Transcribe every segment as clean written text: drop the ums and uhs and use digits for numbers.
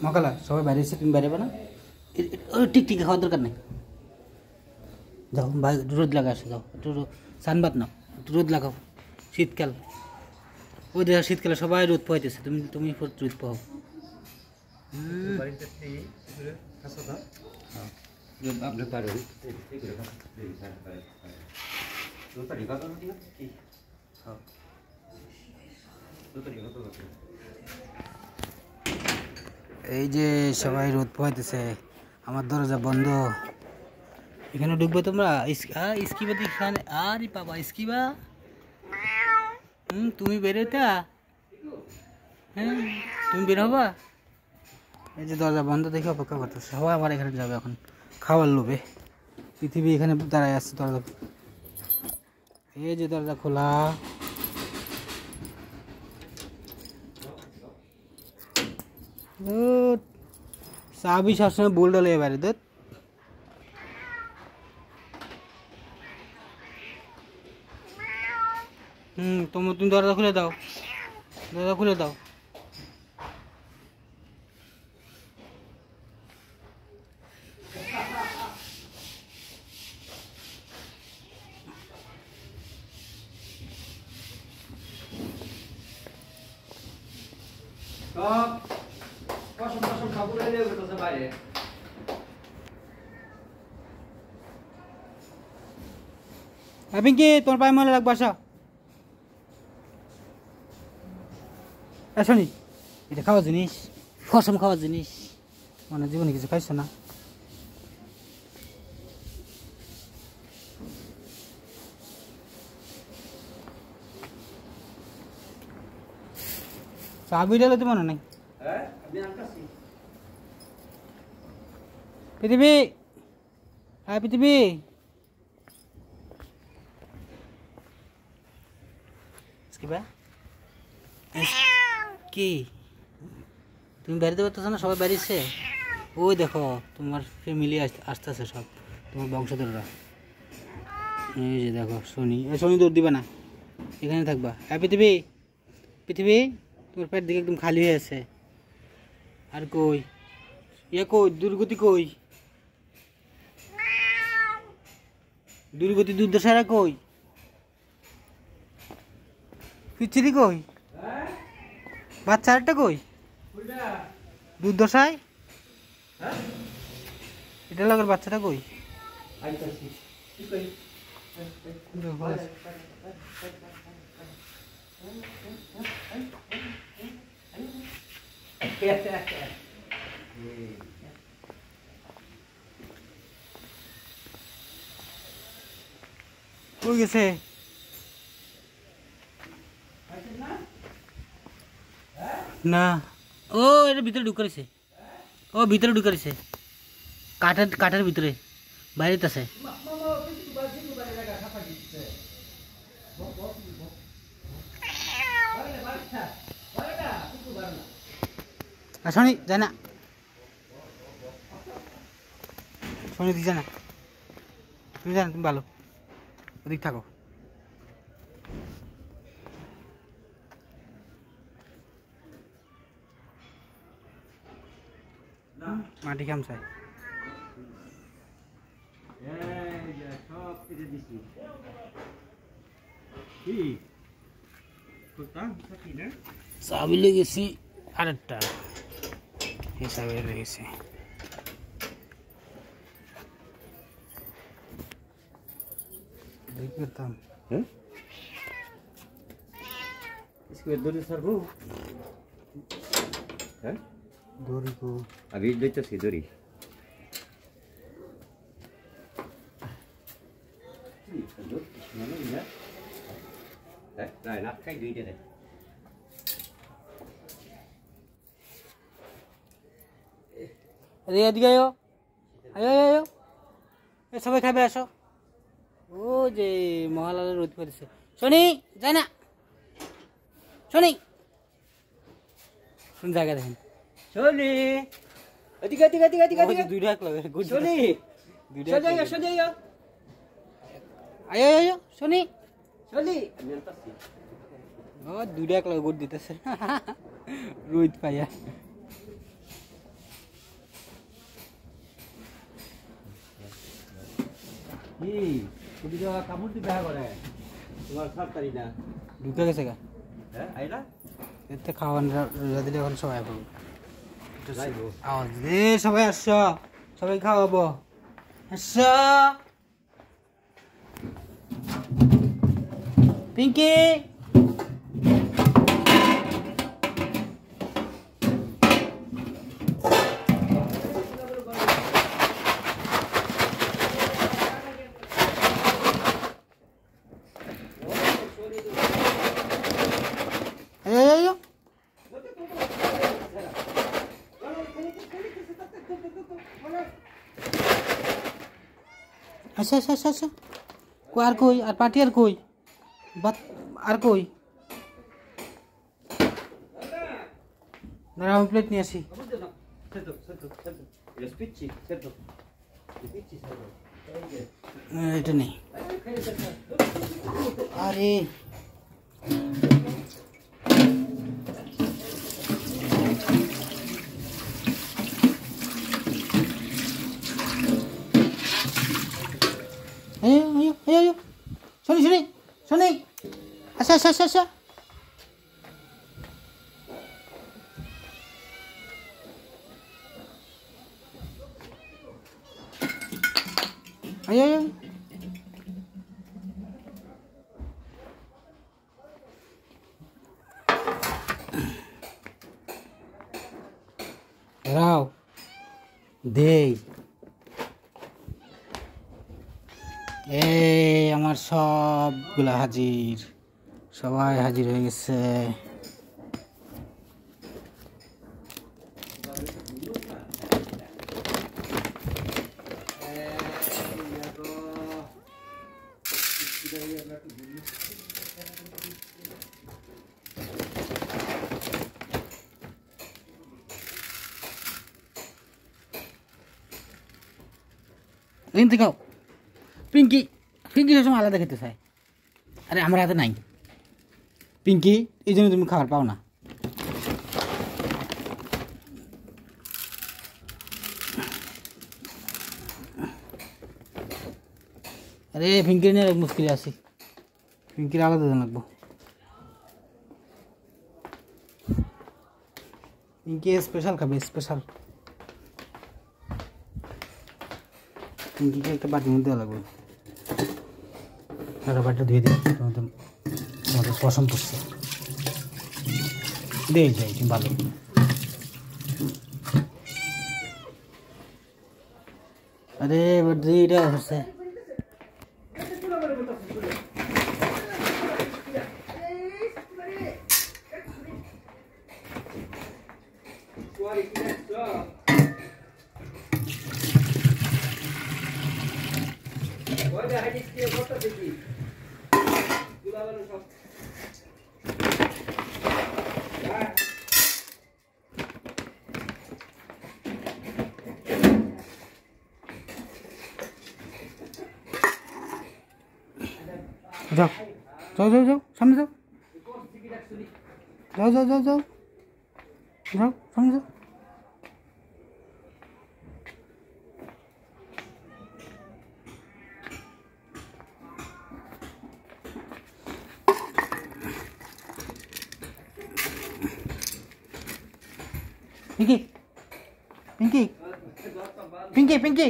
মকালা সবাই বাইরে এসে তুমি বাইরে না ঠিক ঠিক খাওয়ার দরকার নেই যাও ভাই রোদ লাগা আসে যাও একটু সানবাদ নাও একটু রোদ লাগাও শীতকাল ওই দেখা শীতকালে সবাই রোদ পোহাইতেছে তুমি তুমি রোদ পোহাও এই যে সবাই রোদ পোহাইতেছে আমার দরজা বন্ধ এখানে ঢুকবে তোমরা ইস্কিবা এখানে আরে বাবা ইস্কিবা তুমি বেরোতা হ্যাঁ তুমি বের হবা এই যে দরজা বন্ধ দেখে অপেক্ষা করতেছে সবাই আমার এখানে যাবে এখন খাওয়ার লোভে পৃথিবী এখানে দাঁড়ায় আসছে দরজা এই যে দরজা খোলা চাবি সবসময় বল ডালে এবারে দেখ তুমি দরজা খুলে দাও দরজা খুলে দাও পিঙ্কি তোমার পায়ে মনে রাখবো আসা শোনি এটা খাওয়ার জিনিস ফসম খাওয়ার জিনিস মানে জীবনে কিছু খাইছো না চাবি ডালে তো মনে নাই পৃথিবী হ্যাঁ পৃথিবী কি তুমি বাড়িতে পারতেছো না সবাই বাড়িছে ওই দেখো তোমার ফ্যামিলি আসতেছে সব তোমার বংশধররা এই যে দেখো শনি শনি দৌড় দিবা না এখানে থাকবা হ্যাঁ পৃথিবী পৃথিবী তোমার পেট দিকে একদম খালি হয়ে আছে আর কই কই দুর্গতি কই দুর্গতি দুর্দশারা কই পিছিয়ে কই বাচ্চা আরেকটা কই দুর্দশায় এটা লাগের বাচ্চাটা কই কই গেছে না ও এটা ভিতরে ঢুকাইছে ও ভিতরে ঢুকাইছে কাঠের ভিতরে বাইরে আছে শোনি যায় না শোনি দিছে না তুমি জানো তুমি ভালো ওদিক থাকো মাটি খামছায় চাবি লেগেছি আরেকটা হিসাবে লেগেছে দেখতাম হ্যাঁ দড়ি সারবো হ্যাঁ দড়ি को अभी देखते सी दড়ি rồi nắp cái gì đây này এদিকে আয়ো আয়ো আয়ো এ সবাই খাবে আসো ও যে মহালালের রোদ পড়েছে শনি যায় না শনি কোন জায়গা দেখেন শনি এদিকে এদিকে এদিকে এদিকে দুইটা লাগে শনি দুইটা আয়ো শনি আয়ো আয়ো আয়ো শনি শনি ও দুইটা লাগে গুড দিতেছে রোদ পাইয়া কি তুমি তো কাপড় দি বেহা করে তোমার সব তারি না ঢুকে গেছে গা হ্যাঁ আইলা এতে খাওয়ান দিলে এখন সবাই পাবো যাইবো আওয়াজ দে সবাই আসছো সবাই খাওয়াবো আসছো পিঙ্কি अच्छा अच्छा अच्छा अच्छा कोई और पार्टी और कोई बात और कोई ना प्लेट नहीं आसी এটা নেই আরে ayo Sony asa ayo Rao Dey আমার সবগুলা হাজির সবাই হাজির হয়ে গেছে লিনতে খাও পিঙ্কি পিঙ্কি সবসময় আলাদা খেতে চায় আরে আমার হাতে নাই পিঙ্কি এই জন্য তুমি খাবার পাও না আরে পিঙ্কি নিয়ে মুশকিল আছি পিঙ্কির আলাদা জন লাগবো পিঙ্কি স্পেশাল খাবে স্পেশাল পিঙ্কিকে একটা বাটির মধ্যে লাগবে বাটিটা ধুয়ে দিই তোমাদের পছন্দ করছে দিয়ে যাই ভালো আরে এবার এটা হচ্ছে जाओ जाओ जाओ जाओ सामने जाओ जाओ जाओ जाओ जाओ जाओ सामने जाओ पिंकी पिंकी पिंकी पिंकी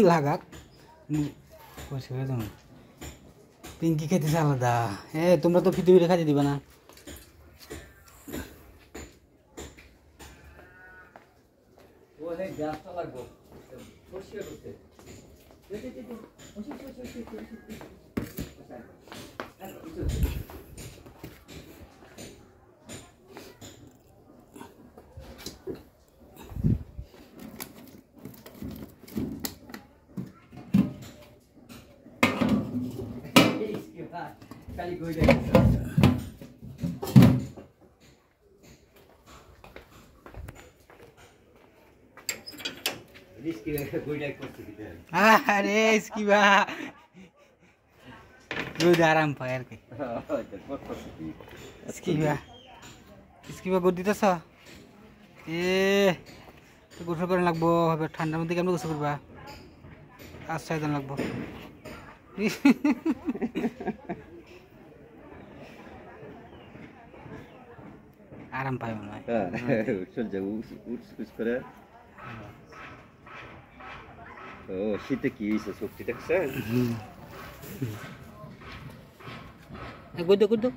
লাগাক পিঙ্কি খেতেছে আলাদা তোমরা তো পৃথিবীরে খাইতে দিবা না Kali gue Rizky gue করতে দিতে আরে ইসকি বা রোদ আরাম পায় আর কি স্কিবা গোদ দিতেছ তো গোসল করে লাগবো হবে ঠান্ডার মধ্যে কেমন গোসল করবা আশ্রয় দেন লাগবো আরাম পায় মনে হয় করে ও শীতে কি হয়েছে শক্তি দেখছেন গুদ্দো গুদ্দো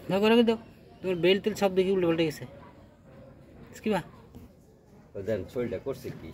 দাও করে দাও তোমার বেল তেল সব দেখি উল্টে পাল্টে গেছে কি বা দেন শরীরটা করছে কি